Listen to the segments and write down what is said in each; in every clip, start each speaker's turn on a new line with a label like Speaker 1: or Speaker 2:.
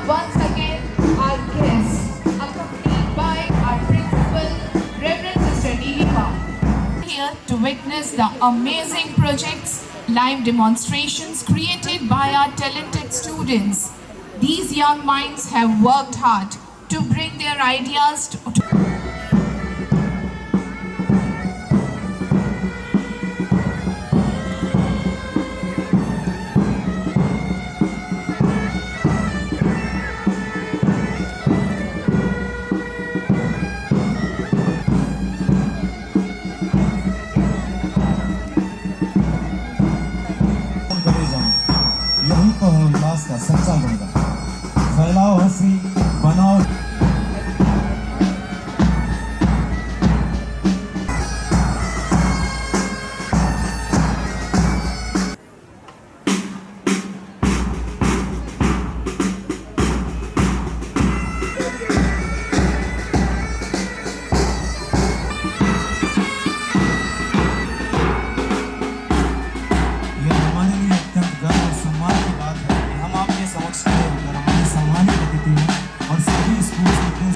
Speaker 1: once again our guests, accompanied by our principal, Reverend Sister Dilima, here to witness the amazing projects, live demonstrations created by our talented students. These young minds have worked hard to bring their ideas to
Speaker 2: यही तो है उल्लास का सच्चा गंगा। फैलाओ हंसी, बनाओ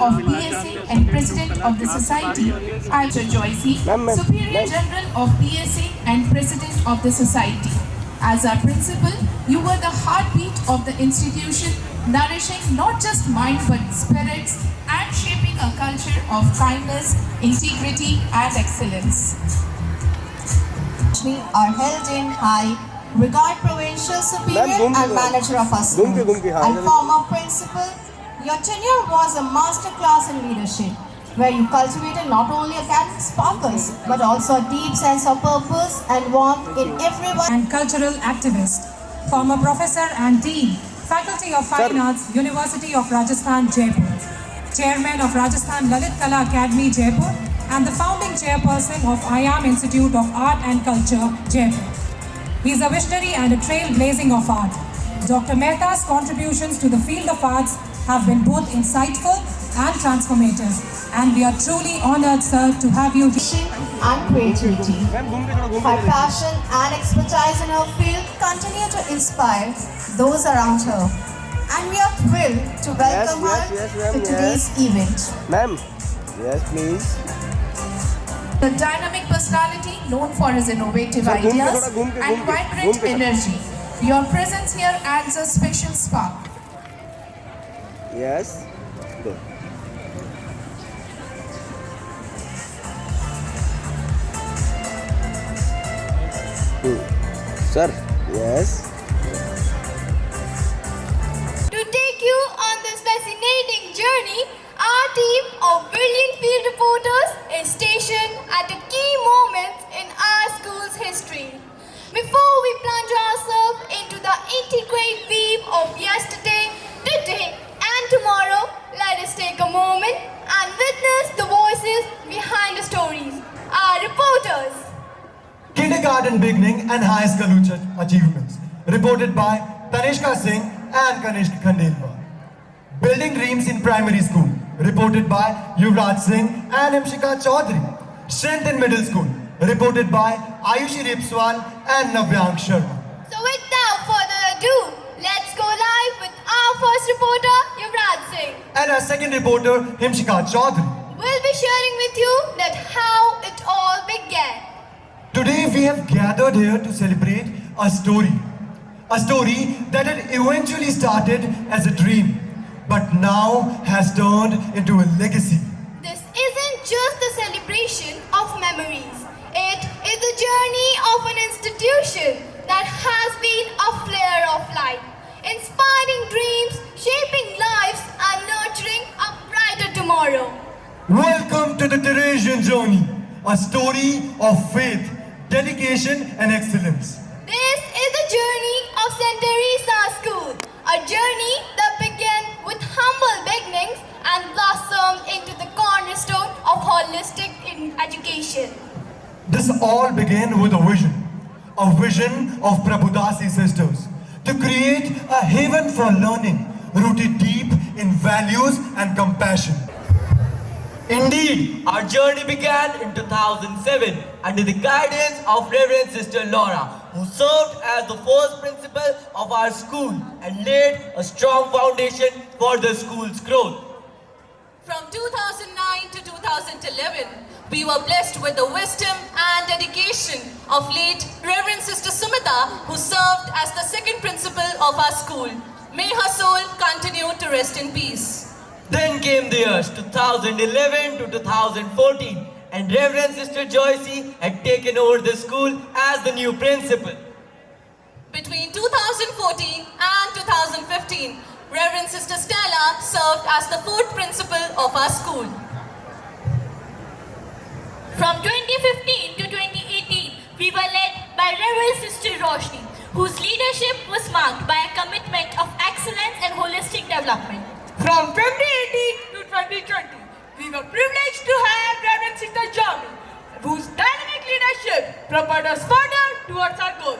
Speaker 1: of PSA and President of the Society, Alter Joycey, Superior General of PSA and President of the Society. As our principal, you were the heartbeat of the institution, nourishing not just mind but spirits and shaping a culture of kindness, integrity and excellence.
Speaker 3: Are held in high regard, provincial superior and manager of our school and former principal. Your tenure was a masterclass in leadership, where you cultivated not only academic sparkles, but also a deep sense of purpose and warmth in everyone.
Speaker 4: And cultural activist, former professor and dean, Faculty of Fine Arts, University of Rajasthan, Jaipur, chairman of Rajasthan Lalit Kala Academy, Jaipur, and the founding chairperson of IAM Institute of Art and Culture, Jaipur. He is a visionary and a trailblazing of art. Dr. Mehta's contributions to the field of arts have been both insightful and transformative, and we are truly honored, sir, to have you here.
Speaker 3: And creativity. Her passion and expertise in her field continue to inspire those around her, and we are thrilled to welcome her to today's event.
Speaker 5: Ma'am, yes please.
Speaker 1: The dynamic personality known for his innovative ideas and vibrant energy. Your presence here adds a special spark.
Speaker 5: Yes. Go. Sir, yes.
Speaker 6: To take you on this fascinating journey, our team of brilliant field reporters is stationed at a key moment in our school's history. Before we plunge ourselves into the intricate weave of yesterday, today, and tomorrow, let us take a moment and witness the voices behind the stories. Our reporters.
Speaker 2: kindergarten beginning and high school achievements, reported by Tanishka Singh and Kanishk Khandelwal. Building dreams in primary school, reported by Yuvraj Singh and Imshika Chaudhary. Strength in middle school, reported by Ayushi Ripswal and Navyank Sharma.
Speaker 6: So without further ado, let's go live with our first reporter, Yuvraj Singh.
Speaker 2: And our second reporter, Himshika Chaudhary.
Speaker 6: We'll be sharing with you that how it all began.
Speaker 2: Today we have gathered here to celebrate a story that had eventually started as a dream, but now has turned into a legacy.
Speaker 6: This isn't just a celebration of memories. It is the journey of an institution that has been a flare of light, inspiring dreams, shaping lives, and nurturing a brighter tomorrow.
Speaker 2: Welcome to the Teresian journey, a story of faith, dedication and excellence.
Speaker 6: This is the journey of St. Teresa School, a journey that began with humble beginnings and blossomed into the cornerstone of holistic education.
Speaker 2: This all began with a vision of Prabhudasi sisters to create a haven for learning rooted deep in values and compassion.
Speaker 7: Indeed, our journey began in 2007 under the guidance of Reverend Sister Laura, who served as the first principal of our school and laid a strong foundation for the school's growth.
Speaker 8: From 2009 to 2011, we were blessed with the wisdom and dedication of late Reverend Sister Sumita, who served as the second principal of our school. May her soul continue to rest in peace.
Speaker 7: Then came the years 2011 to 2014, and Reverend Sister Joycey had taken over the school as the new principal.
Speaker 8: Between 2014 and 2015, Reverend Sister Stella served as the fourth principal of our school.
Speaker 6: From 2015 to 2018, we were led by Reverend Sister Roshni, whose leadership was marked by a commitment of excellence and holistic development.
Speaker 9: From 2018 to 2020, we were privileged to have Reverend Sister Jami, whose dynamic leadership propelled us further towards our goal.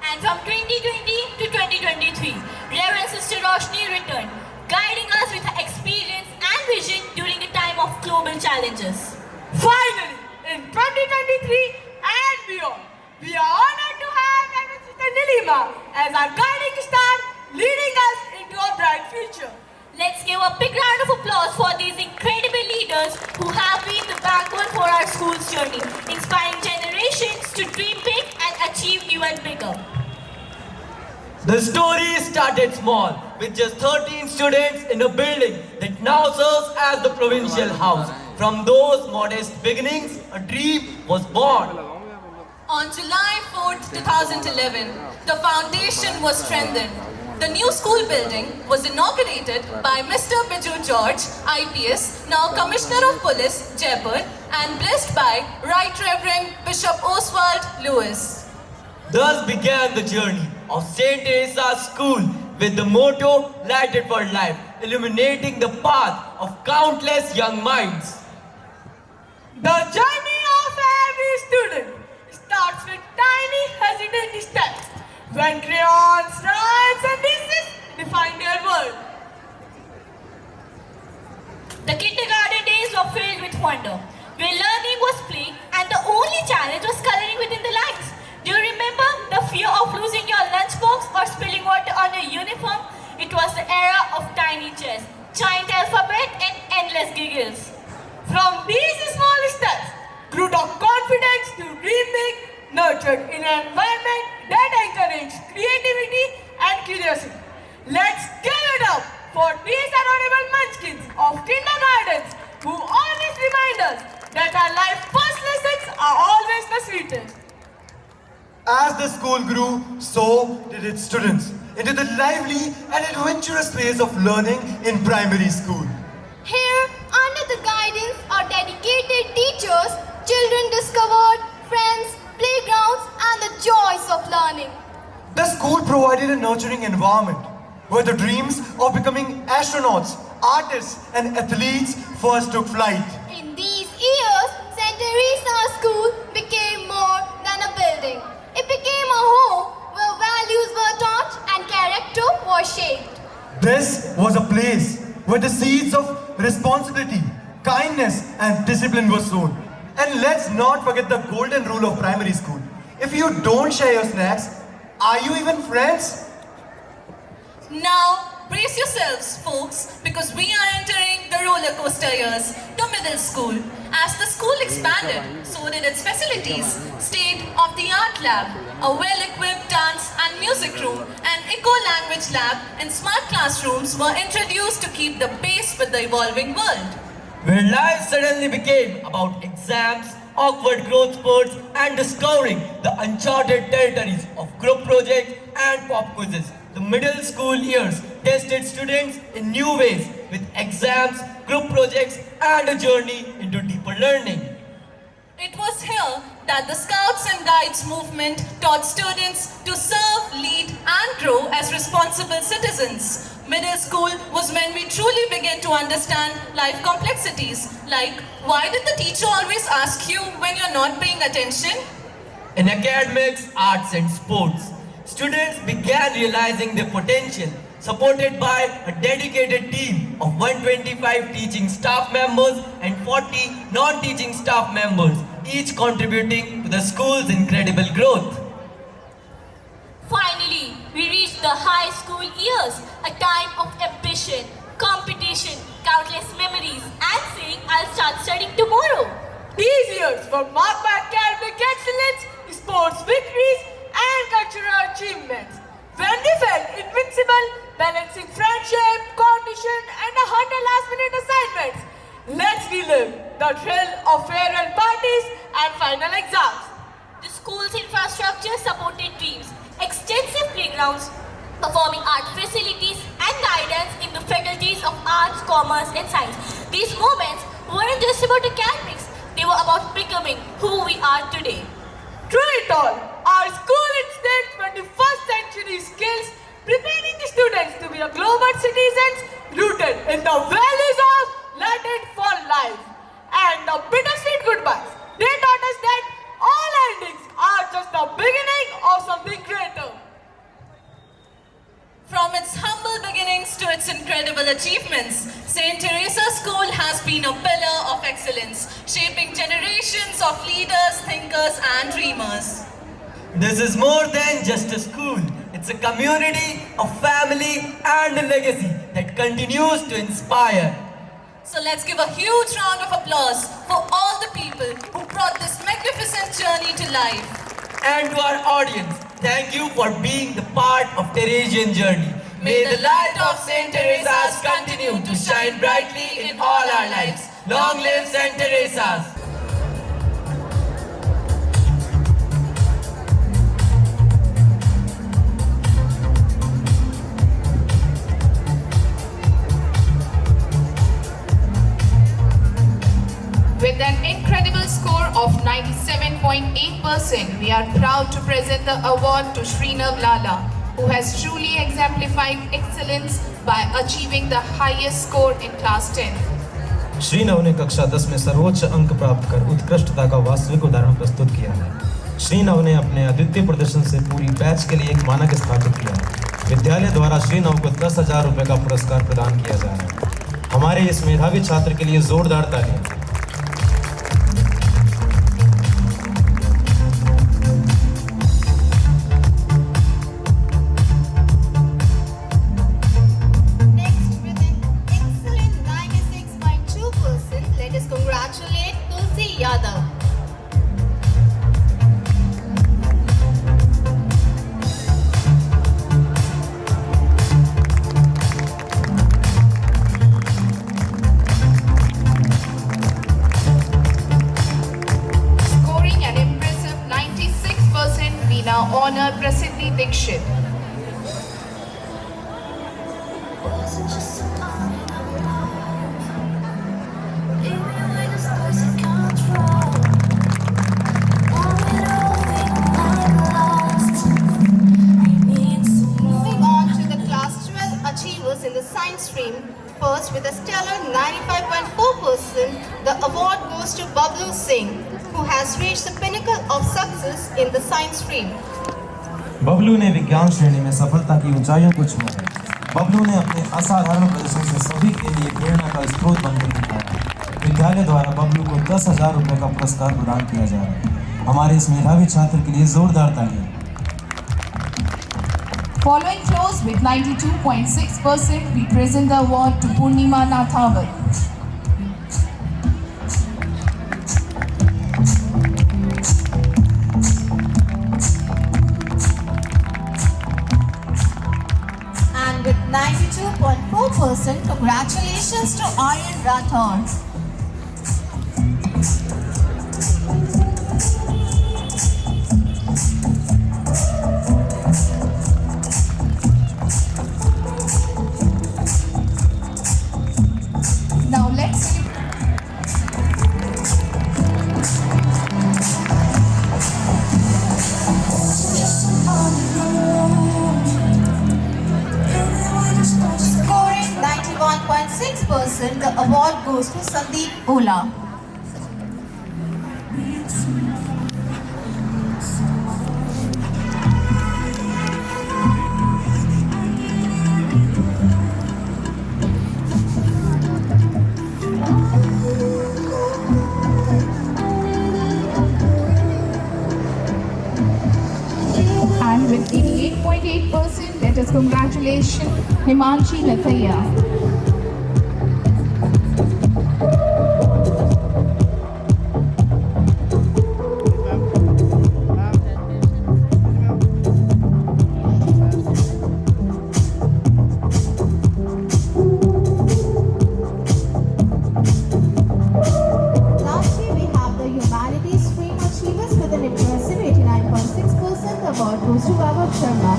Speaker 6: And from 2020 to 2023, Reverend Sister Roshni returned, guiding us with her experience and vision during a time of global challenges.
Speaker 9: Finally, in 2023 and beyond, we are honored to have Reverend Sister Nilima as our guiding star, leading us into a bright future.
Speaker 6: Let's give a big round of applause for these incredible leaders who have been the backbone for our school's journey, inspiring generations to dream big and achieve even bigger.
Speaker 7: The story started small, with just 13 students in a building that now serves as the provincial house. From those modest beginnings, a dream was born.
Speaker 8: On July 4th, 2011, the foundation was strengthened. The new school building was inaugurated by Mr. Biju George, IPS, now Commissioner of Police, Jaipur, and blessed by Right Reverend Bishop Oswald Lewis.
Speaker 7: Thus began the journey of St. Teresa's School with the motto Lighted for Life, illuminating the path of countless young minds.
Speaker 9: The journey of every student starts with tiny hesitant steps when crayons, rhymes and races define their world.
Speaker 6: The kindergarten days were filled with wonder, where learning was play and the only challenge was coloring within the lines. Do you remember the fear of losing your lunchbox or spilling water on your uniform? It was the era of tiny chess, giant alphabet and endless giggles.
Speaker 9: From these small steps grew the confidence to dream big, nurtured in an environment that encouraged creativity and curiosity. Let's give it up for these adorable munchkins of kindergartens who always remind us that our life first lessons are always the sweetest.
Speaker 2: As the school grew, so did its students into the lively and adventurous phase of learning in primary school.
Speaker 6: Here, under the guidance of dedicated teachers, children discovered friends, playgrounds, and the joys of learning.
Speaker 2: The school provided a nurturing environment where the dreams of becoming astronauts, artists, and athletes first took flight.
Speaker 6: In these years, St. Teresa's School became more than a building. It became a home where values were taught and character was shaped.
Speaker 2: This was a place where the seeds of responsibility, kindness, and discipline were sown. And let's not forget the golden rule of primary school. If you don't share your snacks, are you even friends?
Speaker 8: Now, brace yourselves, folks, because we are entering the roller coaster years, the middle school. As the school expanded, so did its facilities. State-of-the-art lab, a well-equipped dance and music room, an eco-language lab, and smart classrooms were introduced to keep the pace with the evolving world.
Speaker 7: Where life suddenly became about exams, awkward growth spurts, and discovering the uncharted territories of group projects and pop quizzes. The middle school years tested students in new ways with exams, group projects, and a journey into deeper learning.
Speaker 8: It was here that the Scouts and Guides movement taught students to serve, lead, and grow as responsible citizens. Middle school was when we truly began to understand life complexities, like why did the teacher always ask you when you're not paying attention?
Speaker 7: In academics, arts, and sports, students began realizing their potential, supported by a dedicated team of 125 teaching staff members and 40 non-teaching staff members, each contributing to the school's incredible growth.
Speaker 6: the high school years, a time of ambition, competition, countless memories, and saying, I'll start studying tomorrow.
Speaker 9: These years were marked by academic excellence, sports victories, and cultural achievements. When they felt invincible, balancing friendship, competition, and 100 last-minute assignments. Let's relive the thrill of farewell parties and final exams.
Speaker 6: The school's infrastructure supported dreams, extensive playgrounds, performing art facilities, and guidance in the faculties of arts, commerce, and science. These moments weren't just about academics, they were about becoming who we are today.
Speaker 9: Through it all, our school instilled 21st century skills, preparing the students to be a global citizens rooted in the values of Let It For Life and the bittersweet goodbyes. They taught us that all endings are just the beginning of something greater.
Speaker 8: From its humble beginnings to its incredible achievements, St. Teresa School has been a pillar of excellence, shaping generations of leaders, thinkers, and dreamers.
Speaker 7: This is more than just a school. It's a community, a family, and a legacy that continues to inspire.
Speaker 8: So let's give a huge round of applause for all the people who brought this magnificent journey to life.
Speaker 7: And to our audience, thank you for being the part of Teresian journey. May the light of St. Teresa's continue to shine brightly in all our lives. Long live St. Teresa's!
Speaker 1: With an incredible score of 97.8%, we are proud to present the award to Srinav Lala, who has truly exemplified excellence by achieving the highest score in class 10.
Speaker 10: श्रीनव ने कक्षा 10 में सर्वोच्च अंक प्राप्त कर उत्कृष्टता का वास्तविक उदाहरण प्रस्तुत किया है। श्रीनव ने अपने अद्वितीय प्रदर्शन से पूरी बैच के लिए एक मानक स्थापित किया है। विद्यालय द्वारा श्रीनव को 10,000 रुपये का पुरस्कार प्रदान किया जा रहा है। हमारे इस मेधावी छात्र के लिए जोरदार तालियां।
Speaker 3: Congratulate Tulsi Yadav.
Speaker 1: Scoring an impressive 96%, we now honor Prasiddhi Dikshit.
Speaker 3: In the science stream, first with a stellar 95.4%, the award goes to Bablu Singh, who has reached the pinnacle of success in the science stream.
Speaker 10: Bablu ने विज्ञान श्रेणी में सफलता की ऊंचाइयों को छुआ है। बबलू ने अपने असाधारण प्रदर्शन से सभी के लिए प्रेरणा का स्रोत बनकर दिखाया। विद्यालय द्वारा बबलू को 10,000 रुपये का पुरस्कार प्रदान किया जा रहा है। हमारे इस मेधावी छात्र के लिए जोरदार तालियां।
Speaker 1: Following close with 92.6%, we present the award to Purnima Nathavat.
Speaker 3: And with 92.4%, congratulations to Aryan Rathore.
Speaker 1: Now let's
Speaker 3: Scoring 91.6%, the award goes to Sandeep Ola.
Speaker 1: and with 88.8%, let us Teachers. Congratulations, Himanshi Lathaiya.
Speaker 3: Lastly, we have the Humanities Stream Achievers with an impressive 89.6%. The award goes to Vaibhav Sharma.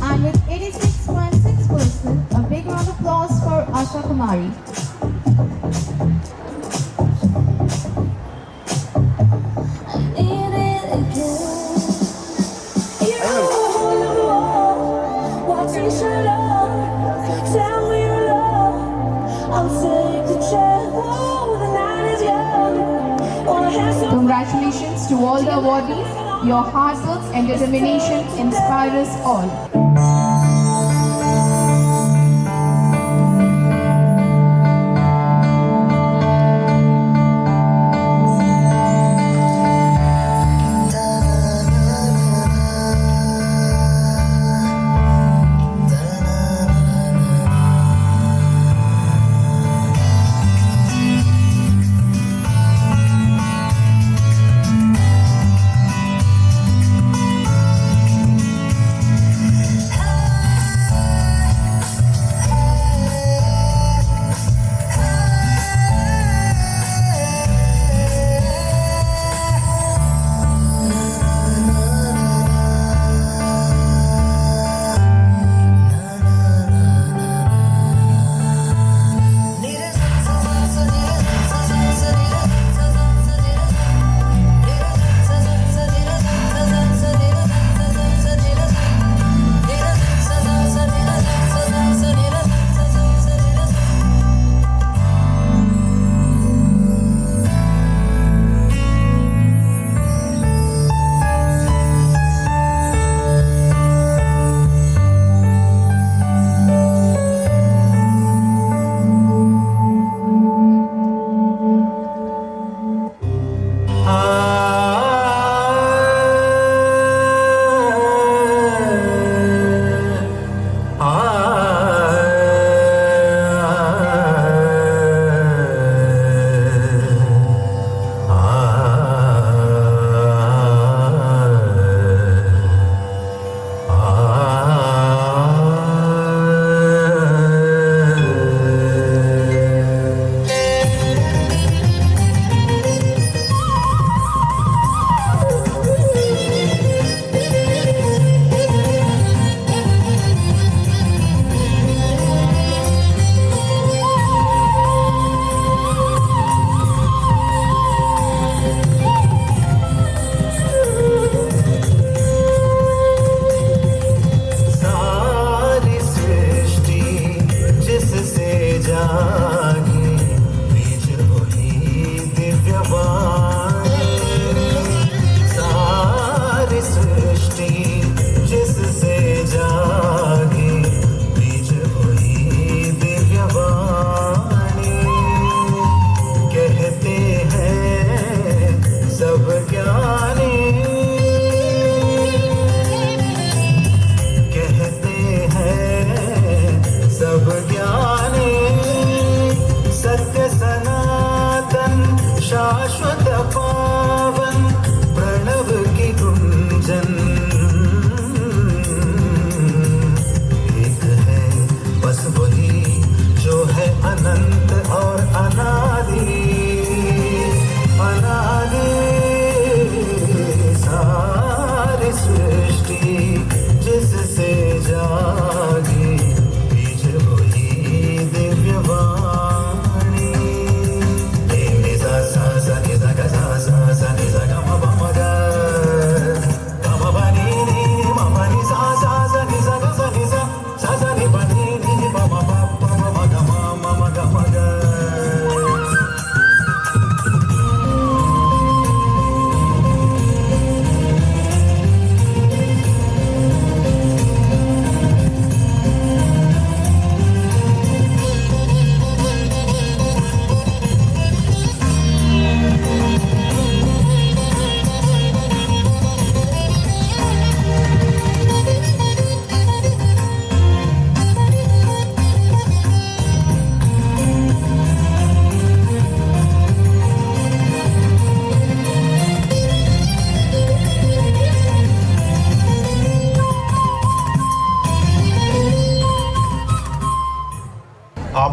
Speaker 3: And with 86.6%, a big round of applause for Asha Kumari.
Speaker 1: Congratulations to all the awardees. Your hard work and determination inspire us all.
Speaker 11: How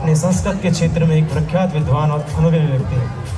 Speaker 10: अपने संस्कृत के क्षेत्र में एक प्रख्यात विद्वान और अनुभवी व्यक्ति हैं।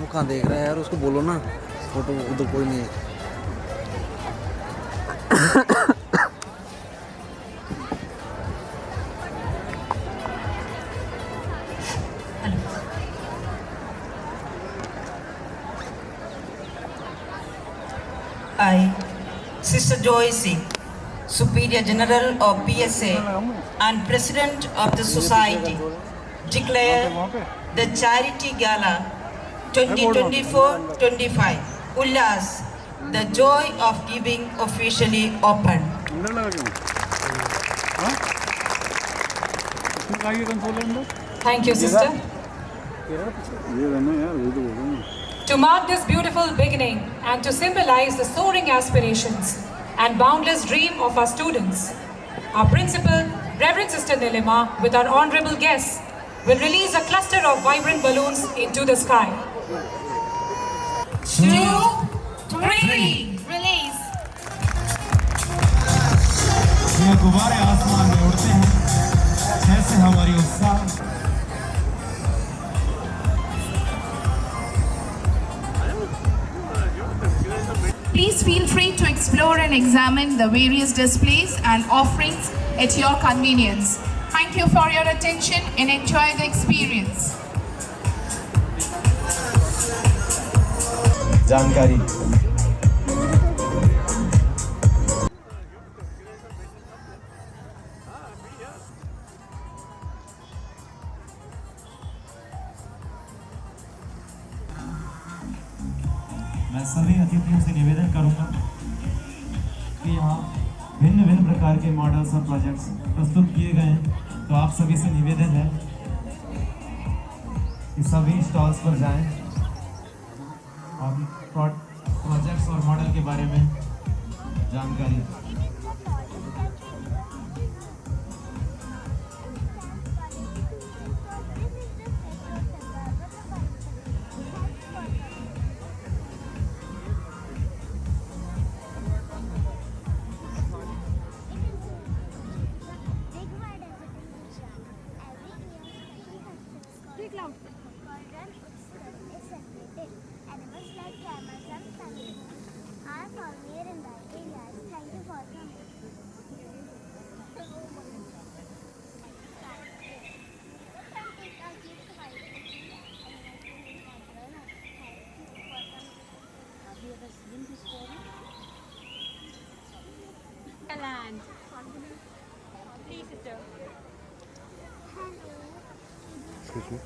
Speaker 11: वो कहाँ देख रहा है यार, उसको बोलो ना, फोटो उधर कोई नहीं है।
Speaker 12: I, Sister Joycey, Superior General of PSA and President of the Society, declare the Charity Gala 2024-25 Ullas, the joy of giving officially opened.
Speaker 4: Thank you, sister. To mark this beautiful beginning and to symbolize the soaring aspirations and boundless dream of our students, our principal, Reverend Sister Nilima, with our honorable guests, will release a cluster of vibrant balloons into the sky.
Speaker 1: 2, 3, release.
Speaker 10: ये गुब्बारे आसमान में उड़ते हैं जैसे हमारी उत्साह।
Speaker 1: Please feel free to explore and examine the various displays and offerings at your convenience. Thank you for your attention and enjoy the experience.
Speaker 10: जानकारी मैं सभी अतिथियों से निवेदन करूंगा कि यहाँ भिन्न भिन्न प्रकार के मॉडल्स और प्रोजेक्ट्स प्रस्तुत किए गए हैं, तो आप सभी से निवेदन है कि सभी स्टॉल्स पर जाएं और प्रोजेक्ट्स और मॉडल के बारे में जानकारी।
Speaker 6: Land. Please, sister.
Speaker 5: Excuse me.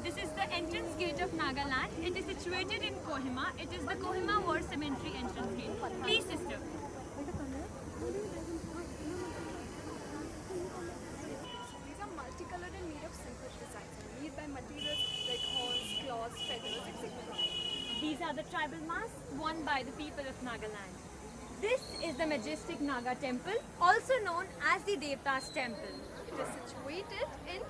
Speaker 6: This is the entrance gate of Nagaland. It is situated in Kohima. It is the Kohima War Cemetery entrance gate. Please, sister.
Speaker 13: These are multicolored and made of simple designs, made by materials like horns, claws, feathers, etc.
Speaker 6: These are the tribal masks worn by the people of Nagaland. This is the majestic Naga temple, also known as the Devta's temple.
Speaker 13: It is situated in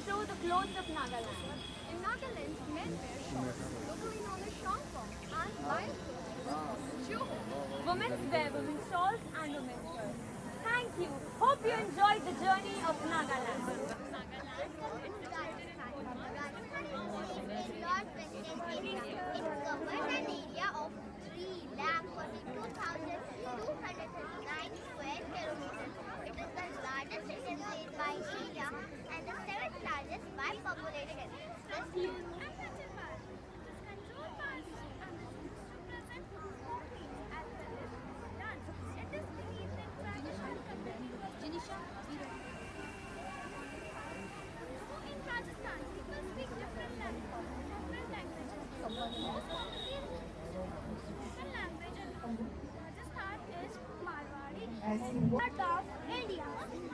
Speaker 6: show the clothes of Nagaland.
Speaker 13: In Nagaland, men wear shawls, locally known as shangpong, and lion clothes, joho.
Speaker 6: Women wear women's shawls and women's shirts. Thank you. Hope you enjoyed the journey of Nagaland. Nagaland is situated in Kohima. Lord President India. It covers an area of 3,42,239 square kilometers. It is the largest Indian state by area and the 7th largest by population. The
Speaker 13: in Rajasthan, people speak different languages. Most commonly spoken language in Rajasthan is Marwari. Part of India,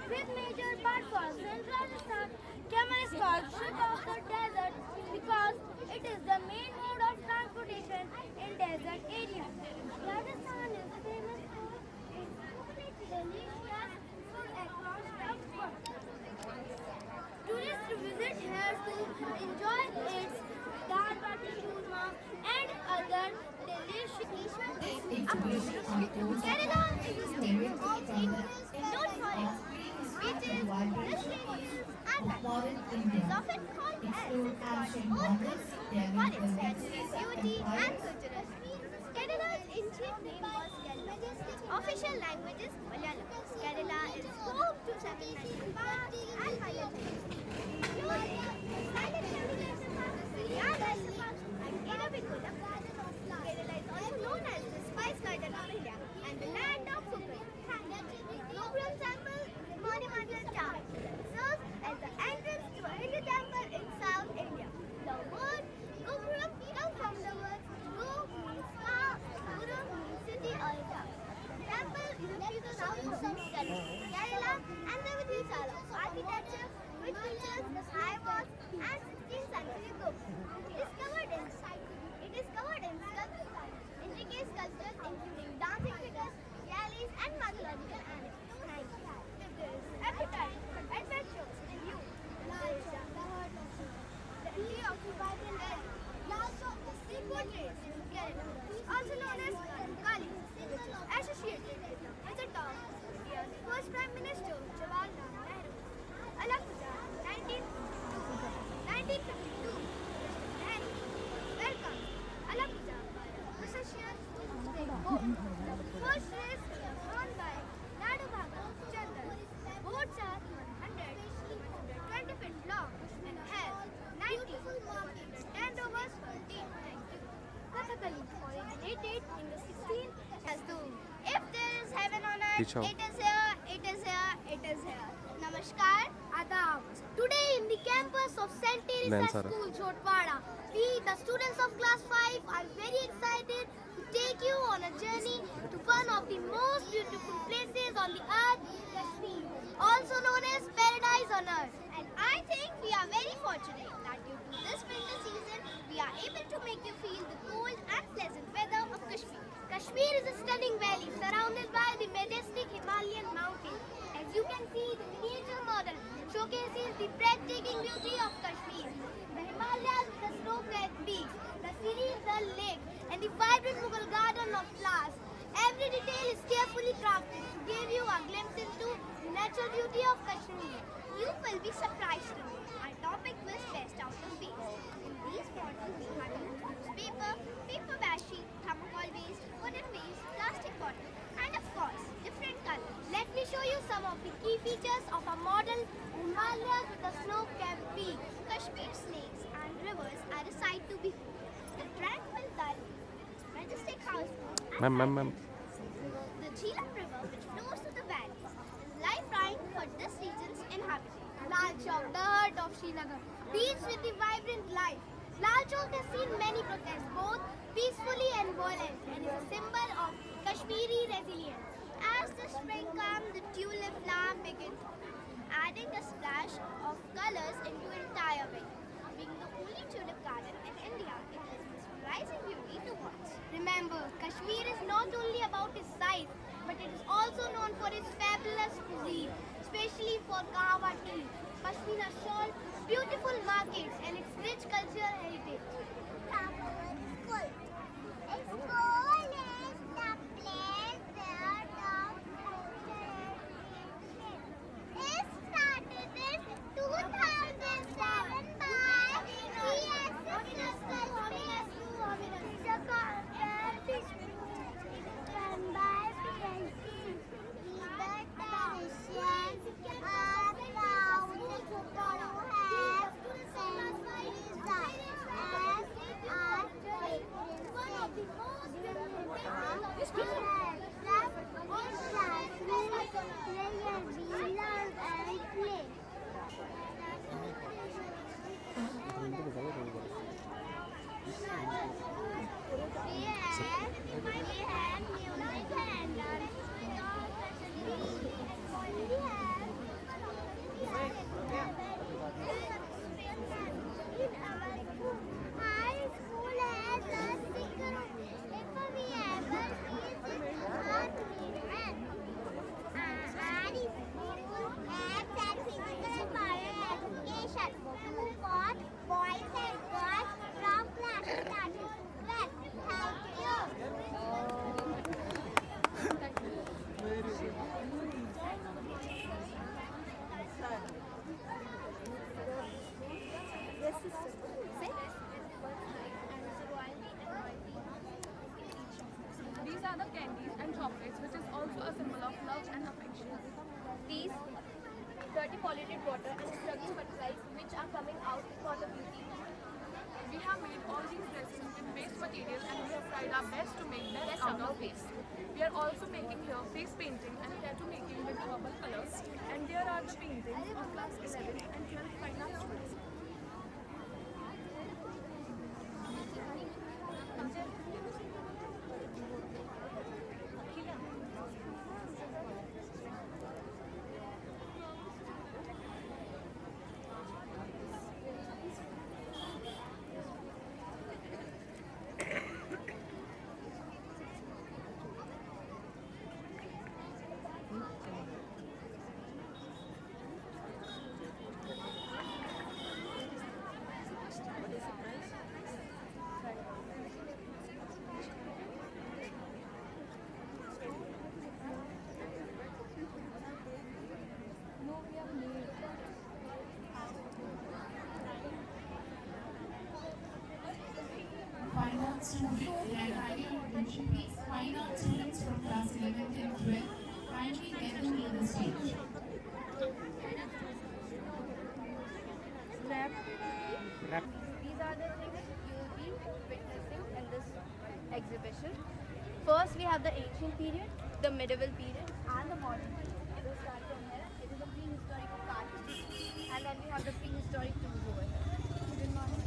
Speaker 13: with major parts in Rajasthan, camel is called ship of the desert because it is the main mode of transportation in desert areas. Rajasthan is famous for its delicious food across the world. Tourists visit here to enjoy its dal bati churma and other delicious dishes. Kerala is a state of influence known for its beaches, restaurants, and is often called as God's own country for its natural beauty and cultural. Kerala's ancient name was Kerala. Official language is Malayalam. Kerala is home to 7 national parks and wildlife. Silent navigations are the Siriya National Park and Iravakulam. Kerala is also known as the Spice Garden of India and the land of cooking. Gopuram Temple, monumental tower, serves as the entrance to a Hindu temple in South India. The word Gopuram comes from the word Go means star, Puram means city or town. Temple is a future south of Kerala and the Vidisala architecture, which features the high walls and 16th century Gopuram. It is covered in intricate sculptures including dancing figures, galleys, and mythological animals. If there is appetite for adventure in you, there is the city of vibrant area. The sea portraits in Kerala, also known as Kali, associated with the town near the first Prime Minister Jawaharlal Nehru. Alappuzha, 1952. And welcome Alappuzha procession to the boat. The first race was won by Nadu Bhaga Chandra. Boats are 100 feet long and have 90 10 rovers per team. Kathakali originated in the 16th century. If there is heaven on earth,
Speaker 5: Teacher.
Speaker 13: it is here, it is here, it is here. Namaskar, Adab. Today in the campus of St. Teresa
Speaker 5: Sara.
Speaker 13: School, Chotwada, we, the students of class 5, are very excited to take you on a journey to one of the most beautiful places on the earth, Kashmir, also known as Paradise on Earth. And I think we are very fortunate that due to this winter season, we are able to make you feel the cold and pleasant weather of Kashmir. Kashmir is a stunning valley surrounded by the majestic Himalayan mountains. As you can see, the miniature model showcases the breathtaking beauty of Kashmir. The Himalayas, the snow-capped peaks, the Siri Dal Lake, and the vibrant Mughal garden of flowers. Every detail is carefully crafted to give you a glimpse into the natural beauty of Kashmir. You will be surprised to know our topic was best out of face. In these bottles, we have used paper, paper washi, thermocol waste, wooden waste, plastic bottle, and of course, different colors. Let me show you some of the key features of a model Himalayas with a snow-capped peak. Kashmir's lakes and rivers are a sight to behold. The tranquil Dal, majestic houseboat, and the Jhelum River, which flows through the valley, is lifeline for this region's inhabitants. Lal Chowk, the heart of Srinagar, beats with the vibrant life. Lal Chowk has seen many protests, both peacefully and violent, and is a symbol of Kashmiri resilience. As the spring comes, the tulip flower begins, adding a splash of colors into the entire valley. Being the only tulip garden in India, it has mesmerizing beauty to watch. Remember, Kashmir is not only about its size, but it is also known for its fabulous cuisine, especially for Kahwa tea, Pashmina shawl, beautiful markets, and its rich cultural heritage. School is the place where it started in 2007 by CSS
Speaker 6: are the candies and chocolates, which is also a symbol of love and affection. These dirty polluted water and struggling fertilizers which are coming out for the beauty. We have made all these dresses with waste material and we have tried our best to make them out of waste. We are also making here face painting and tattoo making with herbal colors, and there are the paintings of class 11 and 12 fine art students.
Speaker 1: Fine art students and attention please. Fine art students from class 11th and 12th kindly gather near the stage.
Speaker 6: These are the things you will be witnessing in this exhibition. First, we have the ancient period, the medieval period, and the modern period. It will start from here. It is a prehistoric part, and then we have the prehistoric tools over here. Good morning.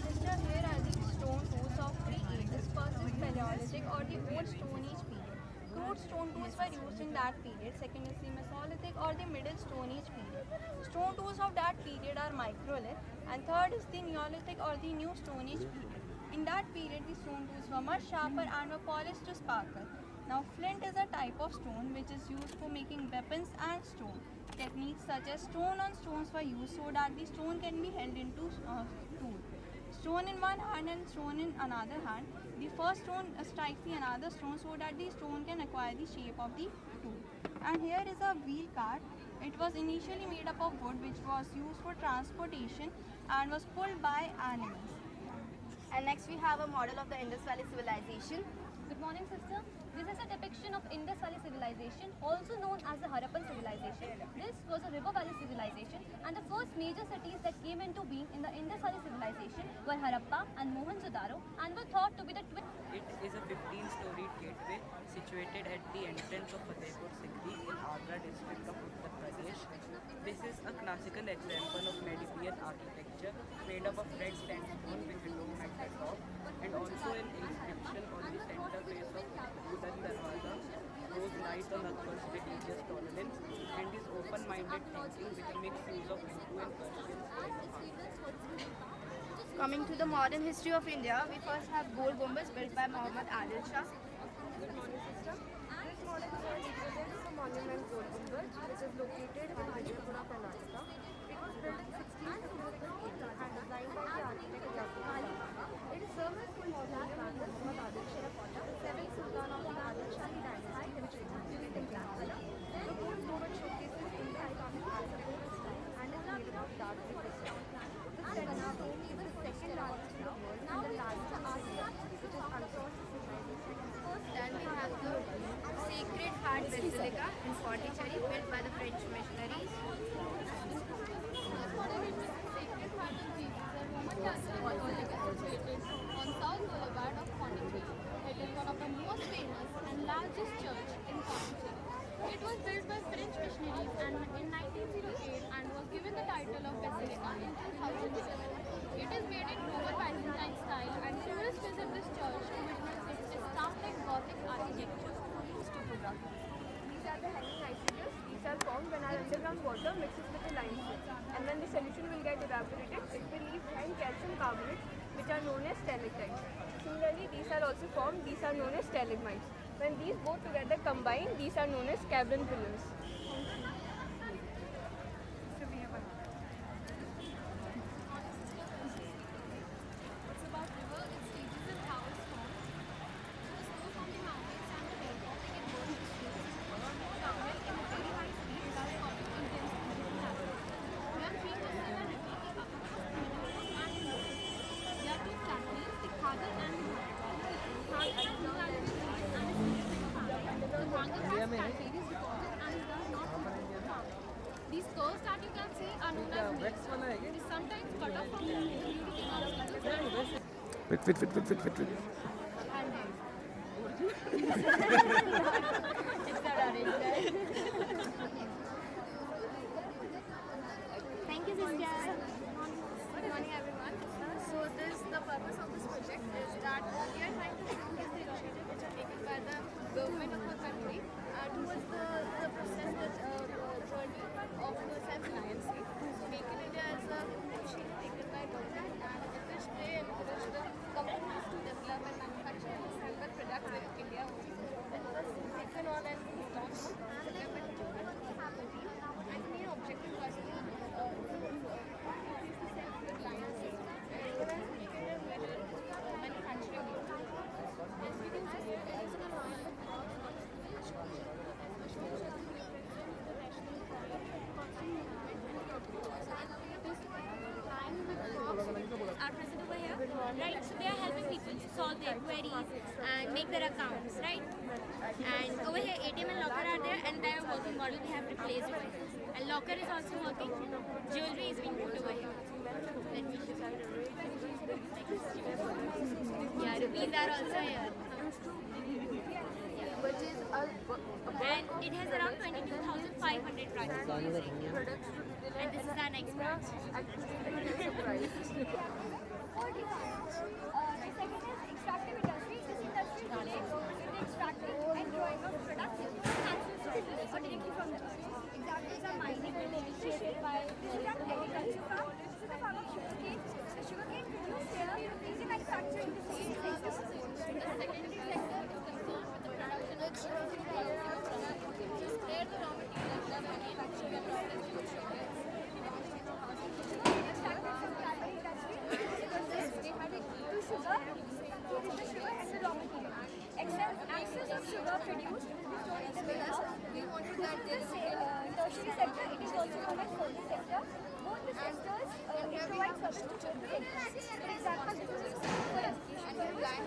Speaker 6: Sister, here are the stone tools of three ages. First is Paleolithic or the Old Stone Age period. Crude stone tools were used in that period. Second is the Mesolithic or the Middle Stone Age period. Stone tools of that period are microlith. And third is the Neolithic or the New Stone Age period. In that period, the stone tools were much sharper and were polished to sparkle. Now, flint is a type of stone which is used for making weapons and stone. Techniques such as stone on stones were used so that the stone can be held into tool. Stone in one hand and stone in another hand. The first stone strikes the another stone so that the stone can acquire the shape of the tool. And here is a wheel cart. It was initially made up of wood which was used for transportation and was pulled by animals. And next we have a model of the Indus Valley Civilization.
Speaker 14: Good morning, sister. This is a depiction of Indus Valley Civilization, also known as the Harappan Civilization. This was a river valley civilization, and the first major cities that came into being in the Indus Valley Civilization were Harappa and Mohenjo-daro, and were thought to be the twin.
Speaker 15: It is a 15-storied gateway situated at the entrance of Fatehpur Sikri in Agra district of Uttar Pradesh. This is a classical example of Medieval architecture made up of red sandstone with a dome at the top, and also an inscription on the center face of Wooden Darwaza throws light on Akbar's religious tolerance and his open-minded thinking with a mixed use of Hindu and Persian style of architecture.
Speaker 6: Coming to the modern history of India, we first have Gol Gumbaz built by Muhammad Adil Shah.
Speaker 16: Good morning, sister. This model represents the monument Gol Gumbaz, which is located in Vijayapura, Karnataka. It was built in 1658 and designed by the architect Yaqub. It serves as the model of Muhammad Adil Shah, the seventh Sultan of the Adil Shahi dynasty, which is built in black color. The Gol Gumbaz showcases Indian iconic architectural style and is made of dark blue crystal. The center dome is the second largest in the world and the largest architect, which is unsourced civilization.
Speaker 6: Then we have the Sacred Heart Basilica in Pondicherry built by the French missionaries.
Speaker 14: Sacred Heart of Jesus, a Roman Catholic basilica situated on South Boulevard of Pondicherry. It is one of the most famous and largest church in Pondicherry. It was built by French missionaries and in 1908 and was given the title of Basilica in 2007. It is made in Roman Byzantine style and tourists visit this church to witness its astounding Gothic architecture.
Speaker 16: These are the hanging icicles. These are formed when our underground water mixes with the limestone. And when the solution will get evaporated, it will leave behind calcium carbonates, which are known as stalactites. Similarly, these are also formed. These are known as stalagmites. When these both together combine, these are known as cavern pillars.
Speaker 14: It's about river, its stages and how it's formed. The snow from the mountains and the rainfall they get burst to streams. Downhill in a very high speed, thus causing intense conditions happen. There are three coastal and river, the upper coast, middle coast and the lower coast. There are two flat plains, the Khadar and the Murad. cut off from them.
Speaker 11: Wait.
Speaker 14: Thank you, sister. Good morning, everyone. So the purpose of this project is that we are trying to showcase the initiative which are taken by the government of our country towards the process, the journey of self-reliance. So Make in India is a initiative taken by government and in which they encourage the companies to develop and manufacture and sell their products in India only. It was taken on and launched September 2020. And the main objective was to increase the self-reliance as well as make it a better manufacturing unit. As we can see here, it is in a line with which shows that we represent the national pride, constant movement and progress. This line with Fox are present over here, right? So they are helping people solve their queries and make their accounts, right? And over here, ATM and locker are there, and their working model we have replaced over here. And locker is also working. Jewelry is being put over here. Let me show you. Yeah, rupees are also here. Which is and it has around 22,500 branches all over India. And this is our next branch. The second is extractive industry. This industry relates to the extracting and drawing of products from natural sources or directly from the earth. Examples are mining initiated by agriculture farm. This is a farm of sugarcane. The sugarcane produced here is in manufacturing the same places. The secondary sector is concerned with the production of just clear the raw materials that manufacture the products with sugar. Extracted from primary industry. They have to sugar, here is the sugar and the raw material. Excess of sugar produced is stored in the mills. We wanted that there is a tertiary sector, it is also known as fourth sector. Both the sectors provide service to children. For example, this is for education purpose.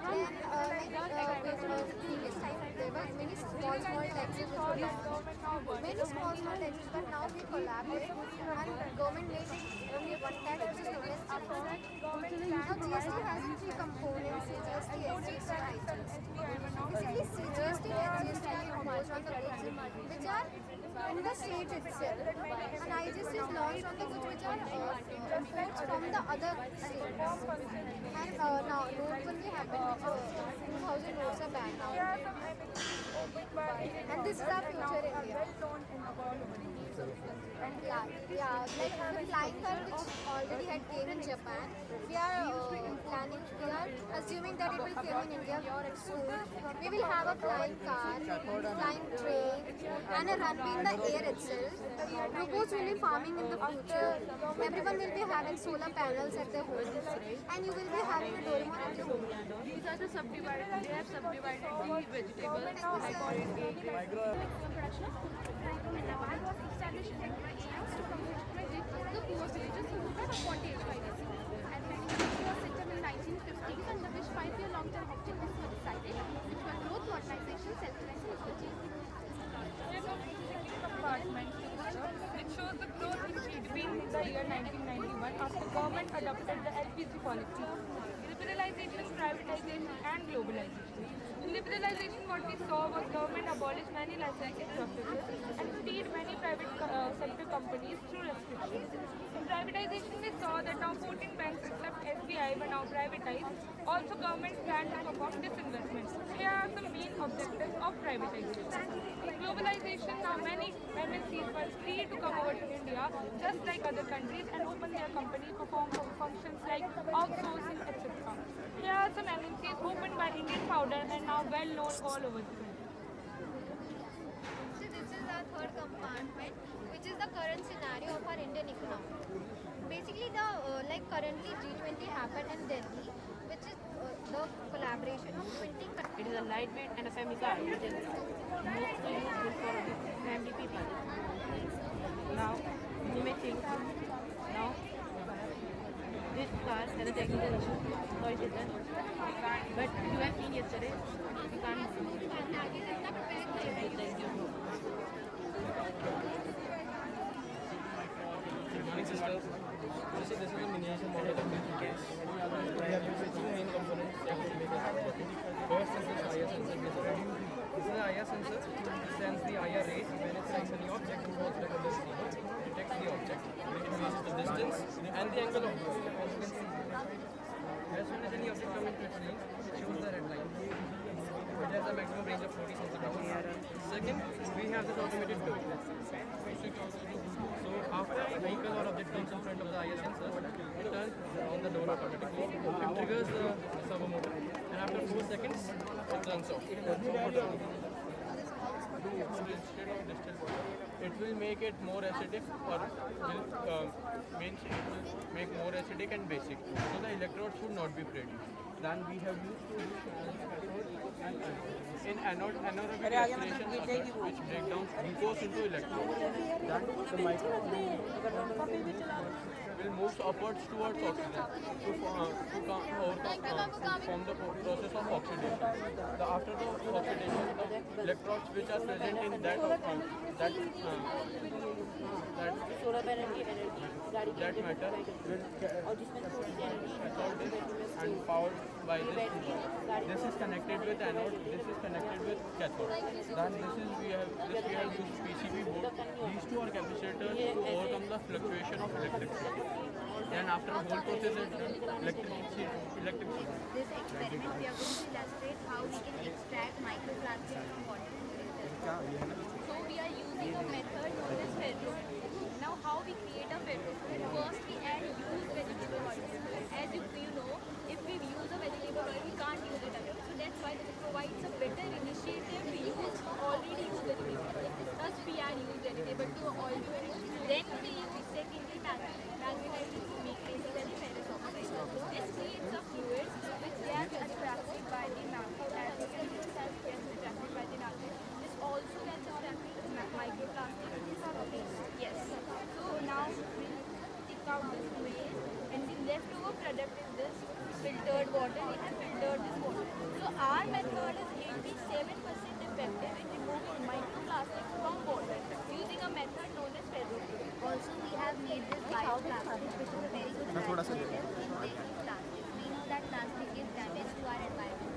Speaker 14: Based on the previous time, there were many small taxes which were done. Many small taxes, but now we collaborate and government made only one tax which is known as upfront. Now GST has three components: CGST, SGST, and IGST. Basically, CGST and GST are imposed on the goods which are in the state itself, and IGST is launched on the goods which are imports from the other state. And now notebandy happened. 2,000 notes are banned now. And this is our future India. Yeah, like the flying car which already had came in Japan, we are assuming that it will come in India soon. We will have a flying car, flying train, and a runway in the air itself. Robots will be farming in the future. Everyone will be having solar panels at their home, and you will be having a Doraemon at your home. These are the subdivided. They have subdivided the vegetables, high-quality production of food. And Nabaad was established in aims to promote credit to the poor villages who were not mortgaged by the city. And manufacturing was set up in 1950s, under which 5-year long-term objectives were decided, which were growth, modernization, self-reliance, and equity.
Speaker 16: Compartment which shows the growth in GDP in the year 1991 after government adopted the LPG policy. Liberalization, privatization and globalization. In liberalization, what we saw was government abolished many licensing processes and freed many private sector companies through restrictions. In privatization, we saw that now 14 banks except SBI were now privatized. Also, government planned to perform disinvestments. Here are the main objectives of privatization. In globalization, now many MNCs were free to come over to India, just like other countries, and open their company, perform functions like outsourcing, etc. Here are some MNCs opened by Indian founder and now well known all over the country.
Speaker 14: So this is our third compartment, which is the current scenario of our Indian economy. Basically, currently G20 happened in Delhi, which is the collaboration of 20 countries.
Speaker 15: It is a lightweight and a semi-car, which is mostly useful for family people. Now, you may think, now, this car has a technical issue, so it is done. But you have seen yesterday, we can't move. Thank you.
Speaker 11: Good morning, sisters.
Speaker 17: This is a miniature model of the case. We are using two main components to make it happen. First is this IR sensor. This is an IR sensor. It sends the IR rays when it strikes any object and falls like on this lever. It detects the object. It measures the distance and the angle of the object. As you can see, as soon as any object comes into its range, it shows the red line. It has a maximum range of 40 centimeters. Second, we have this automated door. So after a vehicle or object comes in front of the IR sensor, it turns on the door automatically. It triggers the servo motor, and after 4 seconds, it turns off. Instead of distilled water, it will make it more acidic, or means it will make more acidic and basic. So the electrode should not be pretty. Then we have used in anaerobic respiration occurs, which break down glucose into electrons. Then the microphone will move upwards towards oxygen to form the process of oxidation. After the oxidation, the electrons which are present in that matter will and powered by this. This is connected with anode. This is connected with cathode. Then we have used PCB board. These two are capacitors to overcome the fluctuation of electricity. And after the whole process is done, electricity.
Speaker 13: This experiment we are going to illustrate how we can extract microplastics from water.
Speaker 14: So we are using a method known as ferro. Now how we create a ferro? First we add used vegetable oil. As you know, if we use a vegetable oil, we can't use it again. So that's why this provides a better initiative to use already used vegetable oil. Thus we add used vegetable to oil. Then we use secondary magnetizing to make basically ferrous oxide. This creates a fluid which gets attracted by the magnet. As you can see, that gets attracted by the magnet. This also gets attracted to microplastics. Yes. So now we'll take out this waste, and the leftover product is this filtered water. We have filtered this water. So our method is 87% effective in removing microplastics from water using a method known as ferro.
Speaker 13: Also, we have made this bioplastic, which is a very good alternative in breaking plastic. We know that plastic is damage to our environment.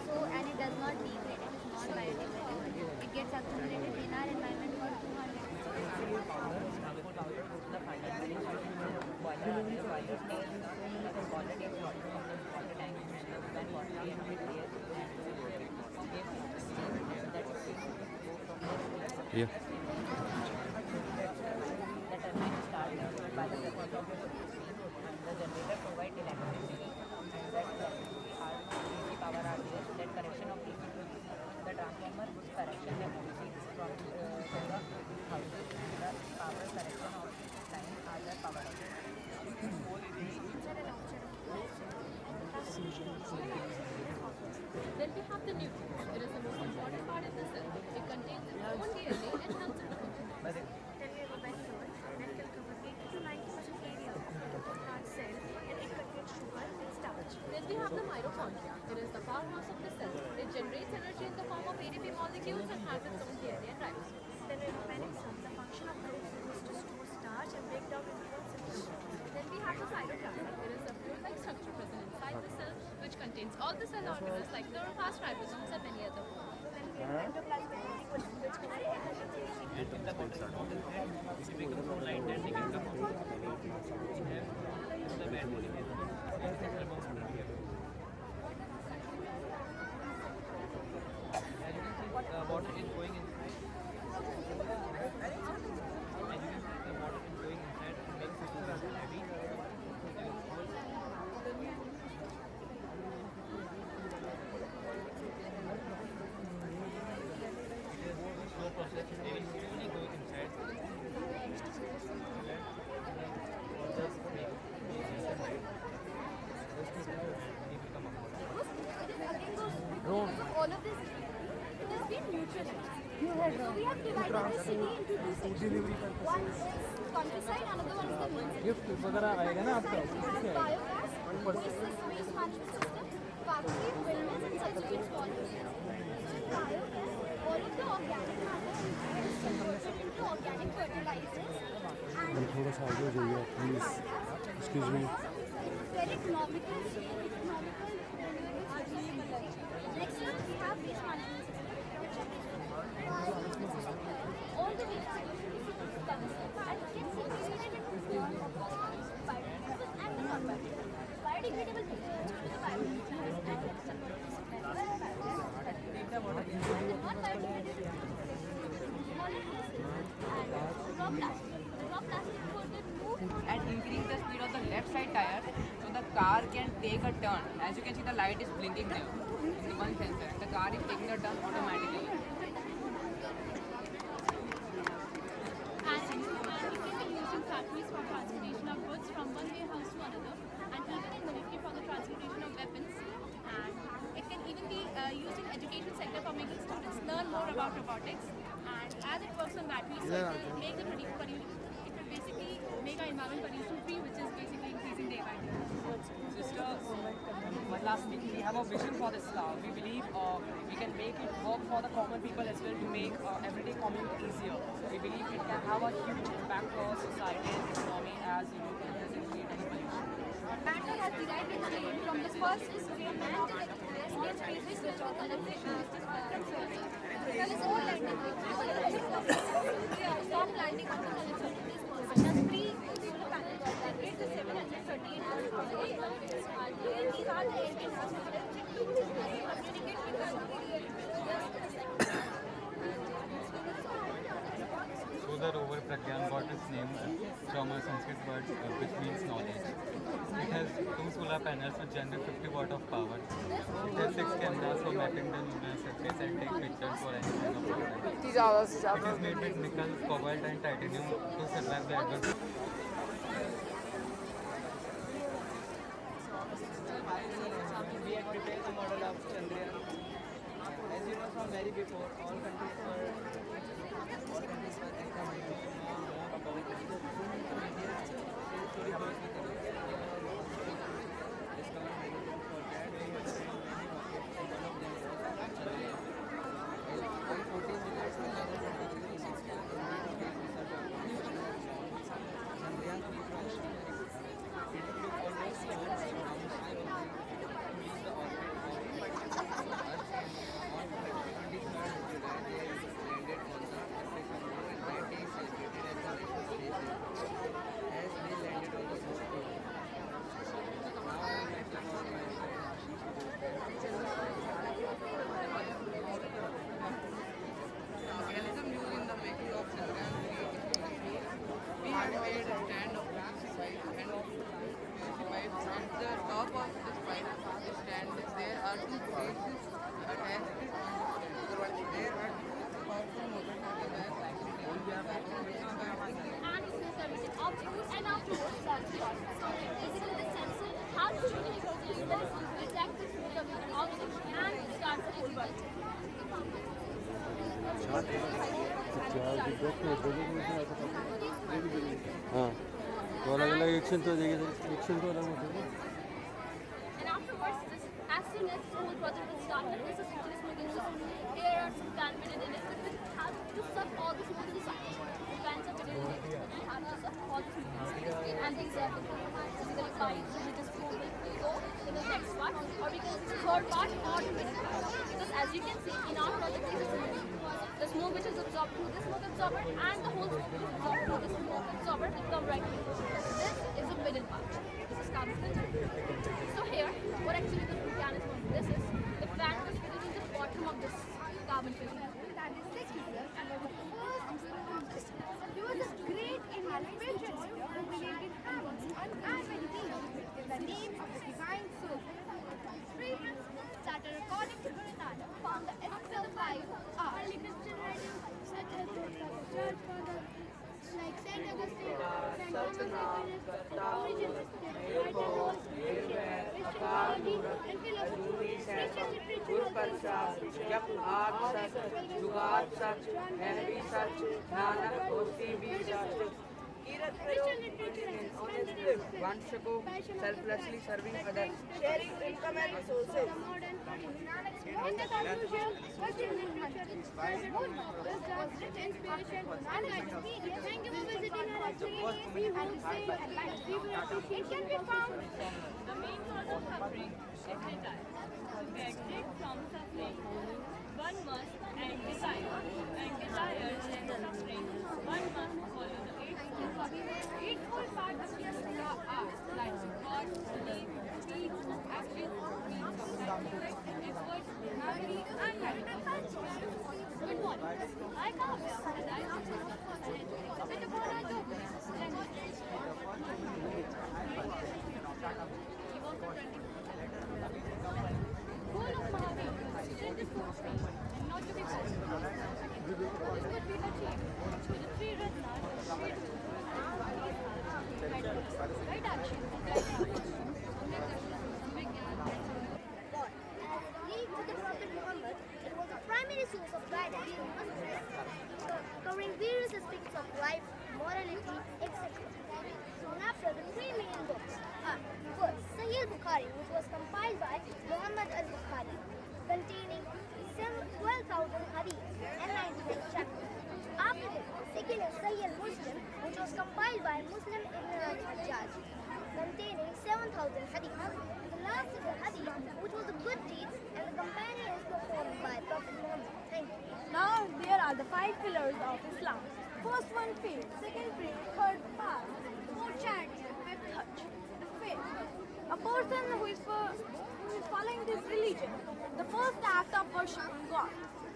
Speaker 13: So, and it does not degrade. It is not biodegradable. It gets accumulated in our environment for 200
Speaker 5: Yeah.
Speaker 12: The turbine starts by the support of the generator provides electricity, and that DC power RDS, that correction of DC. The transformer whose correction electricity from the houses, the power correction of line are the power.
Speaker 14: Then we have the nucleus. It is the most important part of the cell. It contains its own DNA and helps it to function.
Speaker 13: Then we have a ventricle that can cover 80 to 90% area of the heart cell, and it contains sugar and starch.
Speaker 14: Then we have the mitochondria. It is the powerhouse of the cell. It generates energy in the form of ATP molecules and has its own DNA and ribosomes.
Speaker 13: Then we have a penicillin. The function of penicillin is to store starch and break down minerals and vitamins.
Speaker 14: Then we have the cytoplasm. It is a fluid-like structure present inside the cell, which contains all the cell organelles like chloroplasts, ribosomes, and many other.
Speaker 13: Then we have endoplasmic reticulum, which
Speaker 17: Water is going inside. And you can see the water is going inside and makes it heavy. Slow process, they will slowly go inside.
Speaker 13: all of this has been neutralized. So we have divided the city into two sections. One is countryside, another one is the main city. Biogas, waste management system, factory, wellness and substitute pollution. So in biogas, all of the organic matter is converted into organic fertilizers and
Speaker 5: Excuse me.
Speaker 13: Very economical. Next year we have waste management. All the waste comes and gets segregated into form of biodegradable and the non-biodegradable. Biodegradable waste and
Speaker 12: and increase the speed of the left side tire so the car can take a turn. As you can see, the light is blinking there in the one sensor and the car is taking the turn automatically.
Speaker 14: And it can be used in factories for transportation of goods from one warehouse to another, and even in military for the transportation of weapons. And it can even be used in education sector for making students learn more about robotics. And as it works on batteries, so it will make the basically make our environment pollution free, which is basically increasing day by day.
Speaker 12: Sister, lastly, we have a vision for this law. We believe we can make it work for the common people as well to make everyday commute easier. We believe it can have a huge impact to our society and economy as it doesn't create any pollution.
Speaker 14: Matter has derived its name from the first discovery of spaces which were connected to there is no landing. Soft landing on the surface. Just 3 solar panels that create the 738 volts from the air. And these are the air
Speaker 18: So the rover Pragyan got its name from a Sanskrit word which means knowledge. It has 2 solar panels which generate 50 watt of power. It has 6 cameras for mapping the lunar surface and take pictures for any kind of problem. It is made with nickel, cobalt and titanium to survive the adverse.
Speaker 15: We had prepared the model of Chandrayaan. As you know from very before, all countries were mechanism used in the making of Chandrayaan we had made a stand of PVC pipe and at the top of this pipe, this stand, there are 2 braces attached. There are 2 powerful motors at the back.
Speaker 13: and servicing of food and afterwards transport. So basically the sensor has to be detect the food of the object and start the whole work.
Speaker 5: हाँ तो अलग अलग action तो देगी action तो अलग होते हैं
Speaker 13: And afterwards, as soon as the whole project is started, this is actually smoking system. There are some fan minutes in it, but we have to suck all the smoke inside. The fans are within it, we have to suck all the smoke inside. And example, basically comes, so we just go to the next part, or we can the third part or the middle part. Because as you can see, in our project, this is smoking. The smoke which is absorbed through the smoke absorber and the whole smoke which is absorbed through the smoke absorber will come right here. This is the middle part. This is carbon filter. So here, what actually the mechanism of this is, the fan was fitted in the bottom of this carbon filter.
Speaker 6: That is 6 meters and was the first. He was a great Indian patriot who believed in having uncommon being the name of the divine soul. Three principles that are according to Guru Nanak found the essence of life are early Christian writings such as the Church Fathers like Saint Augustine, Saint Thomas Aquinas, Origen, writer roles, Christianity, and philosophy. Christian literature
Speaker 16: Kirat Prayo honest live, one shako, selflessly serving others, sharing income and resources.
Speaker 13: In the conclusion, first literature inspired good, inspiration, and guidance. Thank you for visiting our activity and staying alive. It can be found.
Speaker 14: The main cause of suffering is desire. To exit from suffering, one must end desire. And desire and suffering, one must follow the eightfold path. Eightfold path appears to are like God, belief, speech, action, means of sacrifice, effort, harmony, and guidance. Good morning. I come here and I am present upon our goal of Mahavir is to set the food free and not to be forced. This could be achieved with the three ratnas, right action, right knowledge,
Speaker 13: God. As lead to the Prophet Muhammad, it was a primary source of guidance for Muslims, covering various aspects of life, morality, etc. Soon after, the three main books are first, Sahih al-Bukhari, which was compiled by Muhammad al-Bukhari, containing 12,000 hadiths and 99 chapters. After this, second is Sahih al-Muslim, which was compiled by Muslim ibn al-Hajjaj, containing 7,000 hadiths. The last is the hadith, which was the good deeds and the companions performed by Prophet Muhammad. Thank you.
Speaker 6: Now there are the 5 pillars of Islam. First one, faith. Second, prayer. Third, fast. Fourth, charity. Fifth, hajj. The faith. A person who is following this religion, the first act of worshiping God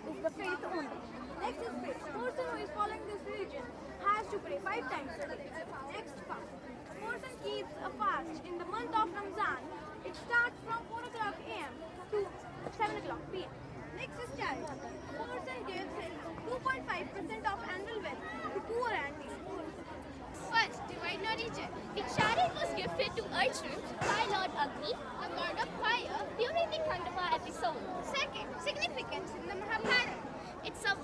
Speaker 6: is the faith only. Next is faith. A person who is following this religion has to pray 5 times a day. Next, fast. A person keeps a fast in the month of Ramzan. It starts from 4 o'clock a.m. to 7 o'clock p.m. Next is charity. A person gives his 2.5% of annual wealth to poor and needy.
Speaker 13: First, divine origin. The chariot was gifted to Arjun by Lord Agni, the god of fire, during the Khandava episode. Second, significance in the Mahabharata. It's a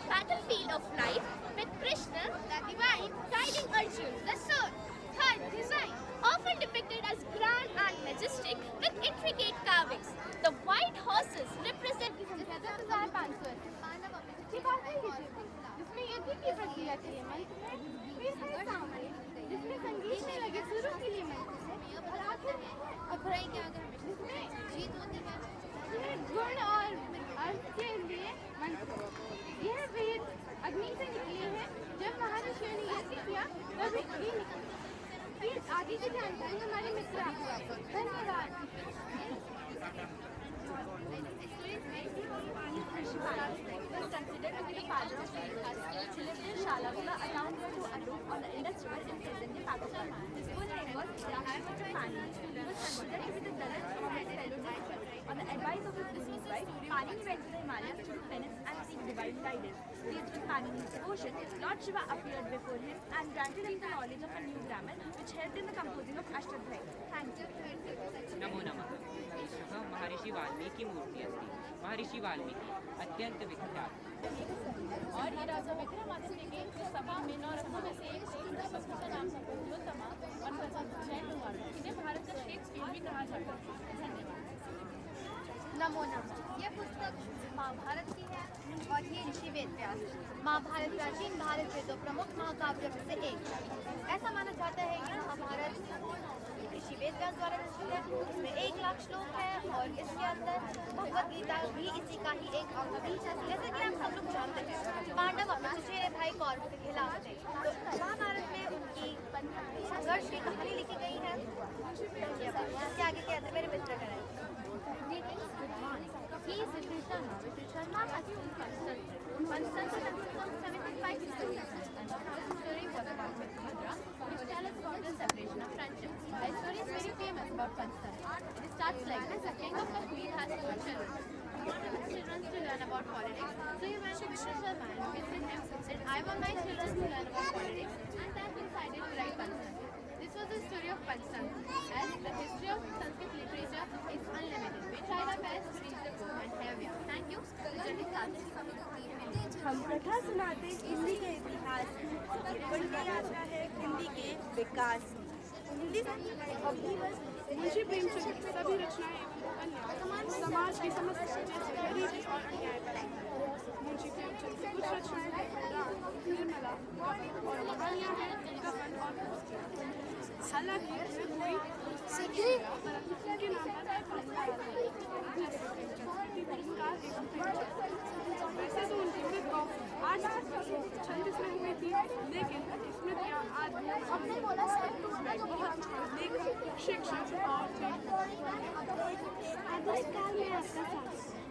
Speaker 13: battlefield of life with Krishna, the divine, guiding Arjun, the sword. Third, design. Often depicted as grand and majestic with intricate carvings. The white horses represent
Speaker 14: जिसमें यज्ञ की प्रक्रिया के लिए मंत्र है, फिर है सामने जिसमें संगीत में लगे सुरों के लिए मंत्र है, और आखिर जिसमें जीत होती है गुण और अर्थ के लिए मंत्र। यह वेद अग्नि से निकले हैं। जब महर्षियों ने यज्ञ किया तब ये निकले। फिर आगे की जानकारी हमारे मित्र आपको। धन्यवाद।
Speaker 6: was considered to be the father of Indian classical. He lived in Shalabula, a town near to Aluk on the Indus River in present-day Pakistan. His full name was Rahmat Pani. He was considered to be the Dalit of his fellow disciples. On the advice of his deceased wife, Pani went to the Himalayas to do penance and seek divine guidance. Pleased with Pani's devotion, Lord Shiva appeared before him and granted him the knowledge of a new grammar, which helped in the composing of Ashtadhyayi. Thank you.
Speaker 12: नमो नमः एषः महर्षि वाल्मीकि मूर्ति अस्ति महर्षि वाल्मीकि अत्यंत विख्यात
Speaker 14: और ये राजा विक्रमादित्य के सभा में 9 रत्नों में से एक का नाम था पुरुषोत्तमा और प्रसिद्ध जैन कुमार इन्हें भारत का शेक्सपियर भी कहा जाता है। धन्यवाद।
Speaker 6: नमो नमः। यह पुस्तक महाभारत की है और ये ऋषि वेद व्यास। महाभारत प्राचीन भारत के 2 प्रमुख महाकाव्यों में से एक है। ऐसा माना जाता है कि महाभारत ऋषि वेद व्यास द्वारा रचित है। इसमें 1 लाख श्लोक है और इसके अंदर भगवद गीता भी इसी का ही एक अंग है। जैसे कि हम सब लोग जानते हैं, पांडव अपने चचेरे भाई कौरवों के खिलाफ थे, तो महाभारत में उनकी संघर्ष की कहानी लिखी गई है। इसके आगे के अंदर मेरे मित्र कराएंगे। He is Vishnu Sharma. Vishnu Sharma has been consulted. Consulted consists of 75 stories. And the first story was about Mithra, which tells us about the separation of friendship. The story is very famous about Panchan. It starts like this: a king of Kashmir has 2 children. He wanted his children to learn about politics, so he went to Vishnu Sharma and visited him. Said, "I want my children to learn about politics," and then he decided to write Panchan. This was the story of Panchan. As the history of Sanskrit literature is unlimited, we tried our best to reach the goal and here we are. Thank you. The journey starts.
Speaker 16: हम कथा सुनाते हिंदी के इतिहास की और बढ़ती यात्रा है हिंदी के विकास की। हिंदी मुंशी प्रेमचंद की सभी रचनाएं एवं समाज की समस्या जैसे गरीबी और अन्याय पर आधारित। मुंशी प्रेमचंद की कुछ रचनाएं हैं राग, निर्मला, कवि और कहानियां हैं कफन और पुस्तिका। हालांकि वे कोई के नाम पर वैसे तो उनकी मृत्यु 836 में हुई थी, लेकिन स्मृतियाँ आज बहुत लेखक, शिक्षक और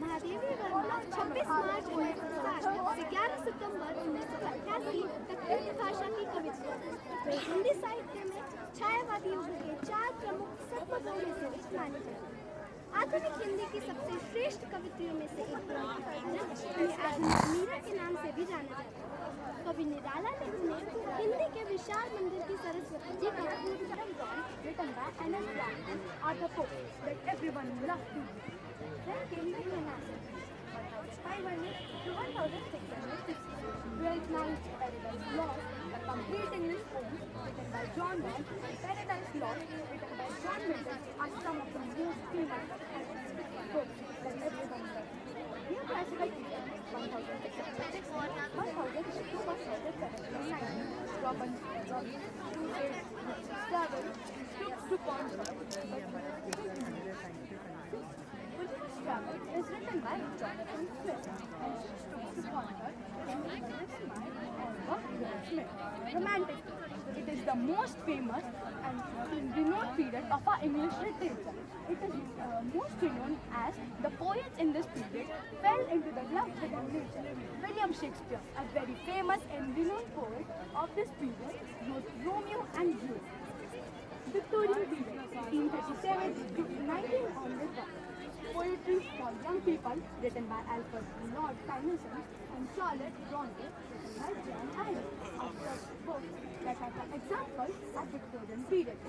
Speaker 13: महादेवी वर्मा 26 मार्च 1960 से 11 सितंबर 1988 तक हिंदी भाषा की कवित्री। हिंदी साहित्य में छायावादी युग के 4 प्रमुख सत्वों में से एक मानी जाती है। आधुनिक हिंदी की सबसे श्रेष्ठ कवित्रियों में से एक उन्हें आधुनिक मीरा के नाम से भी जाना जाता है। कवि निराला ने उन्हें हिंदी के विशाल मंदिर की सरस्वती जी का written by Anand Rao are the poets that everyone loved to read. Then came the Renaissance, 1500 to 1660, Great Knights, Paradise Lost, a complete English poem written by John Donne, and Paradise Lost written by John Milton are some of the most famous books that everyone loves. Neoclassical period, 1666, 1002 was headed by Robin travel to Congress, Travel is written by Jonathan Swift and Stooks to Conquer Romantic. It is the most famous and renowned period of our English literature. It is most renowned as the poets in this period fell into the love with nature. William Shakespeare, a very famous and renowned poet of this period, wrote Romeo and Juliet. Victorian period, 1837 to 1900. Poetry for young people, written by Alfred Lord Tennyson and Charlotte Bronte, written by Jane Eyre, are such books that are the examples of Victorian period.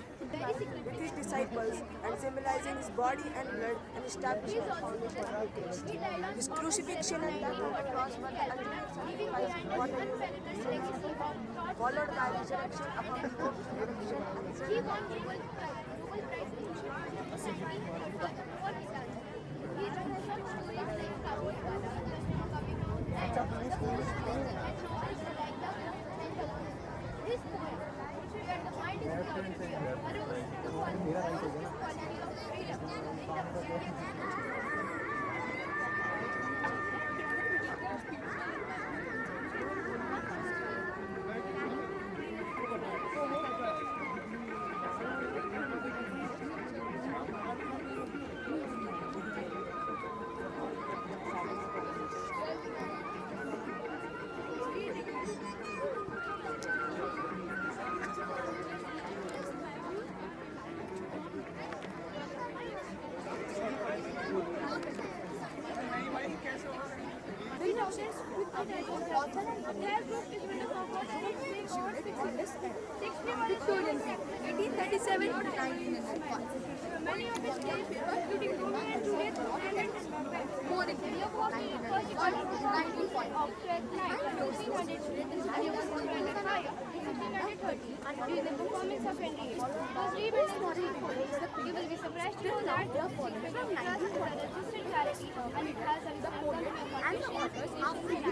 Speaker 16: With his disciples and symbolizing his body and blood and establishing the foundation of heritage. His crucifixion and death on the cross were the ultimate sacrifice, followed by resurrection upon the hope, redemption
Speaker 13: This poem, where the mind is purified, arose to the quality of freedom. Victorian period, 1837 to 1901. Many of his plays, including Romeo and Juliet and more than first of 1630 during the performance of Henry VIII. You will be surprised to know that from 1900 resistant clarity and it has a and the authors are free.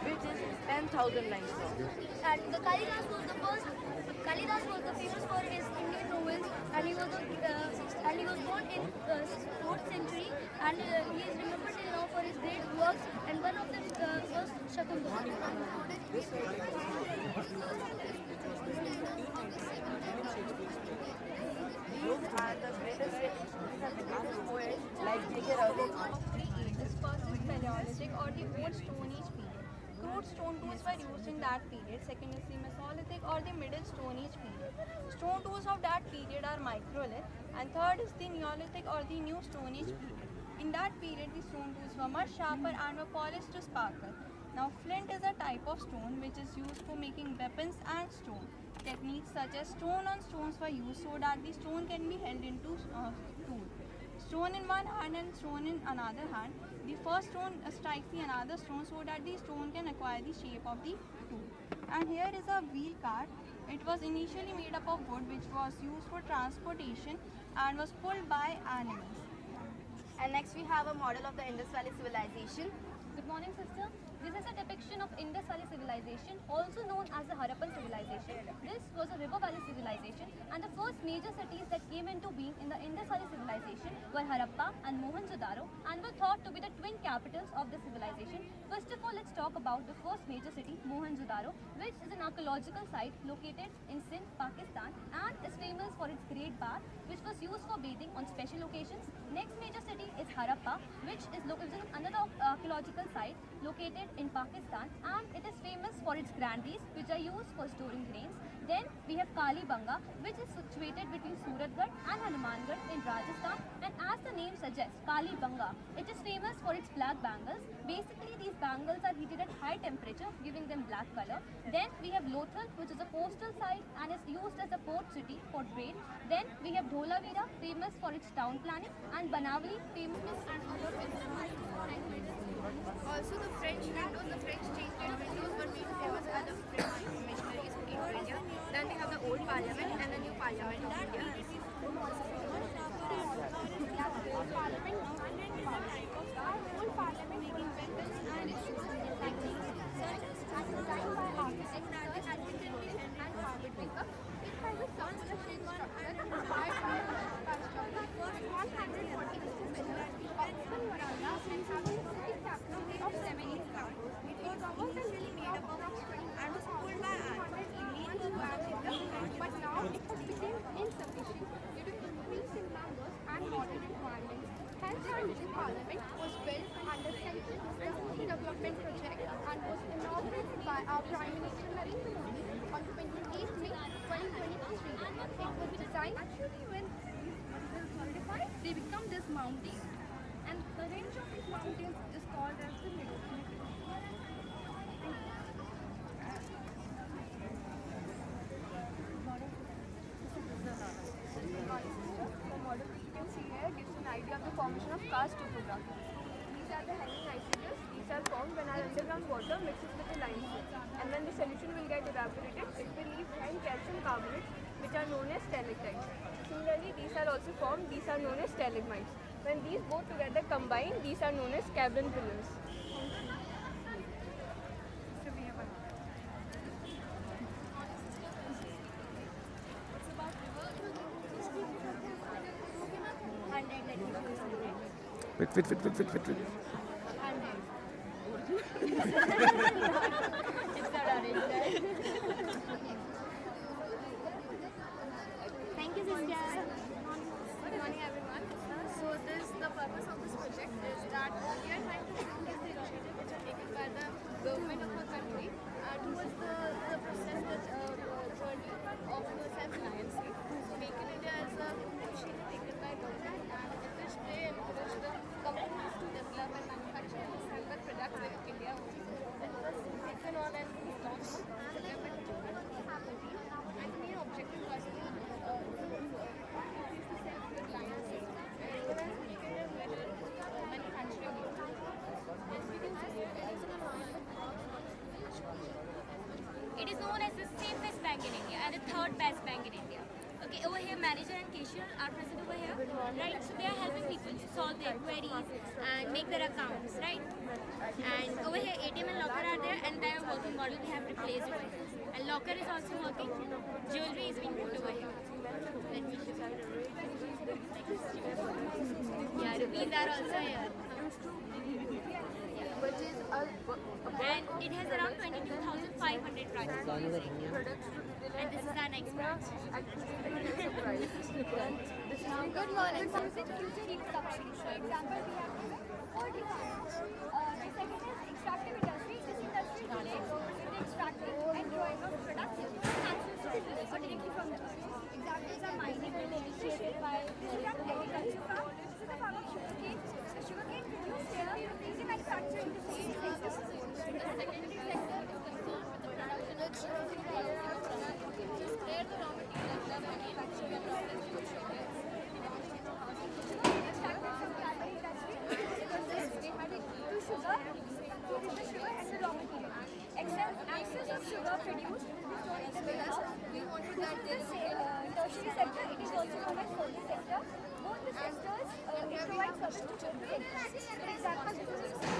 Speaker 16: which is 10,000 lines long.
Speaker 13: And the Kalidas was the first. Kalidas was the famous for his Indian novels, and he was born in 4th century, and he is remembered now for his great works. And one of them was Shakuntala.
Speaker 16: These are the greatest poets like J.K. Rowling.
Speaker 19: First is Paleolithic or the Old Stone Age period. Crude stone tools were used in that period. Second is the Mesolithic or the Middle Stone Age period. Stone tools of that period are microlith. And third is the Neolithic or the New Stone Age period. In that period, the stone tools were much sharper and were polished to sparkle. Now, flint is a type of stone which is used for making weapons and stone. Techniques such as stone on stones were used so that the stone can be held into tool. stone in one hand and stone in another hand. The first stone strikes the another stone so that the stone can acquire the shape of the tool. And here is a wheel cart. It was initially made up of wood which was used for transportation and was pulled by animals.
Speaker 13: And next we have a model of the Indus Valley civilization.
Speaker 14: Good morning, sister. This is a depiction of Indus Valley civilization, also known as the Harappan civilization. This was a river valley civilization, and the first major cities that came into being in the Indus Valley civilization were Harappa and Mohenjo-daro, and were thought to be the twin capitals of the civilization. First of all, let's talk about the first major city, Mohenjo-daro, which is an archaeological site located in Sindh, Pakistan, and is famous for its great bath, which was used for bathing on special occasions. Next major city is Harappa, which is another archaeological site located in Pakistan, and it is famous for its granaries, which are used for storing grains. Then we have Kalibanga, which is situated between Suratgarh and Hanumangarh in Rajasthan, and as the name suggests, Kalibanga, it is famous for its black bangles. Basically, these bangles are heated at high temperature, giving them black color. Then we have Lothal, which is a coastal site and is used as a port city for trade. Then we have Dholavira, famous for its town planning, and Banavali, famous and other
Speaker 13: Also the French windows, the French chain windows were made famous by the French missionaries who came to India. Then we have the old parliament and the new parliament of India.
Speaker 14: Old parliament making weapons and techniques such as designed by architects and carpet maker. It has a circular shape structure inspired by the first 140 Oxford Veranda and having a capital of 70 ground. It was originally made up of string and was pulled by ants, but now it has become insufficient due to increase in numbers and modern requirements. Hence, our little parliament was built under Central Eastern Development Project and was inaugurated by our Prime Minister Narendra Modi on 28th May 2023. It was designed actually when these solidified, they become this mountain. And the range of these mountains is called as the middle.
Speaker 16: The model you can see here gives an idea of the formation of karst topography. These are the hanging isotopes. These are formed when our underground water mixes with the limestone, and when the solution will get evaporated, it will leave behind calcium carbonates, which are known as stalactites. Similarly, these are also formed. These are known as stalagmites. When these both together combine, these are known as cavern pillars.
Speaker 11: Wait.
Speaker 14: It's not arranged.
Speaker 13: Thank you, sister. Good morning, everyone. So the purpose of this project is that we are trying to showcase the initiative which are taken by the government of our country towards the process, the journey of self-reliance. Make in India is a initiative taken by government, and in which they encourage the companies to develop and manufacture and sell their products in India only. It was taken on and launched in September 2020, and the main objective was to increase the self-reliance as well as make it a better manufacturing unit. As we can see here, it is in a
Speaker 14: It is known as the safest bank in India and the third best bank in India. Okay, over here manager and cashier are present over here, right? So they are helping people to solve their queries and make their accounts, right? And over here ATM and locker are there, and their working model we have replaced over here. And locker is also working. Jewelry is being put over here. Let me show you. Yeah, rupees are also here.
Speaker 13: which is
Speaker 14: And it has around 22,500 branches in India. And this is our next branch.
Speaker 13: Good morning. Usage future heat production. For example, we have poultry farming. The second is extractive industry. This industry relates with the extracting and drawing of products from natural sources or directly from the earth. Examples are mining, initiated by agriculture farm. This is the farm of sugarcane. The sugarcane produced here is the manufacturing the same sector. The secondary sector is concerned with the production of sugar where the raw material is manufactured and processed with sugar. structure to exist. For example, this is